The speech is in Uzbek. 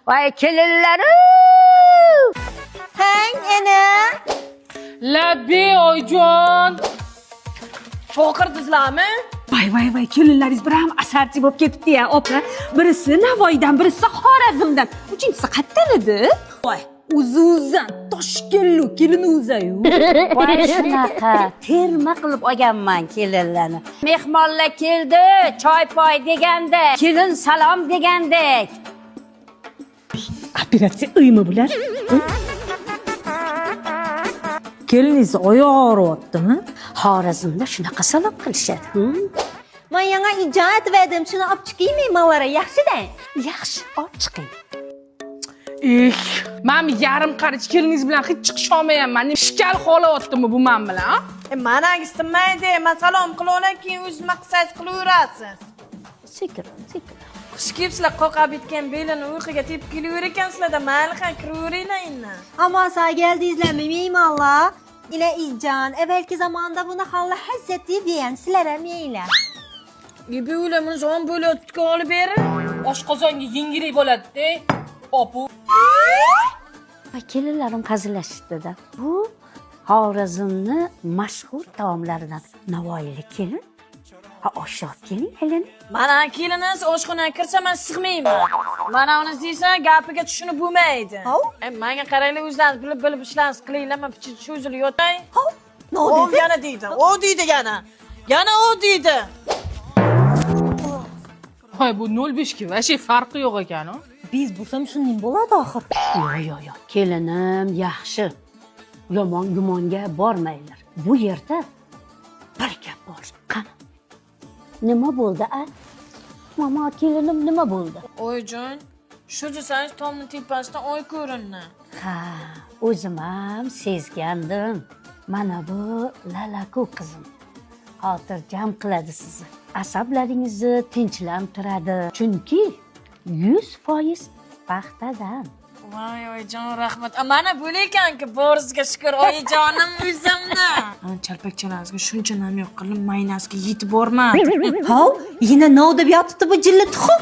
Vay kelinlari. Hang ana. Labbi oyjon. Choqirdingizlarmi? Vay, kelinlaringiz bir ham asarchi bo'lib ketibdi-ya, opa. Birisi Navoiydan, birisi Xorazmdan. Uchinchisi qayerdan edi? Voy, o'zi-o'zan Toshkentlu kelin o'zayu. Voy shunaqa terma qilib olganman kelinlarni. Mehmonlar keldi, choy-poy degandek, kelin salom degandek. Operatsiya uymi bular? Keliningiz oyog'i og'riyaptimi? Xorazmda shunaqa salom qilishadi. Men yana ijod etdim. Shuni olib chiqaymi mavara? Yaxshi-da. Yaxshi, olib chiqing. Men yarim qarich keliningiz bilan hech chiqish olmayapman. Shikal qolayaptimi bu men bilan? Manangiz istinmaydi. Men salom qilaman, keyin o'z maqsad qilaverasiz. Sekin. Xush kelibsizlar, qoqab bitgan belini uyquga tepib kelaver ekansizlar-da, mayli ham kiraveringlar endi. Ama sağ geldiyizlermi meymallah. İle ican, evvelki zamanda buna halla hazreti diyen silere meyle. Bu o'ylamini zon bo'layotgan olib berin. Oshqozonga yengillik bo'ladi-da. Opu. Vay kelinlarim hazillashdi-da. Bu Xorazmni mashhur taomlaridan Navoiylik kelin. Ha, oshib keling, kelin. Mana keliniz oshxonaga kirsa men sig'mayman. Mana uni deysa gapiga tushunib bo'lmaydi. Menga qaranglar, o'zlaringiz bilib ishlarni qilinglar, men cho'zilib yotay. Ne O oldu? yana deydi. O deydi yana. Yana o deydi. Voy bu 05 ga vashi farqi yo'q ekan-ku. Biz bulsam şunun bo'ladi axir. Yo'q. Kelinim yaxshi. Yomon gumonga bormaylar. Bu yerda bir gap bor. Qani. Nima bo'ldi, a? Mama, kelinim nima bo'ldi? Oyjon, shu desangiz tomni tepasidan oy ko'rindi. Ha, o'zim ham sezgandim. Mana bu lalaku qizim. Xotirjam qiladi sizni. Asablaringizni tinchlantiradi. Chunki 100% paxtadan. Voy oyjon, rahmat. Mana bo'lar ekan-ku, borizga shukr, oyijonim o'zimni. Chalpakchalariga shuncha nam yo'q qilib, maynasiga yetib bormadi. Hav, yine ne oldu bir yaptı bu cilli tuxum.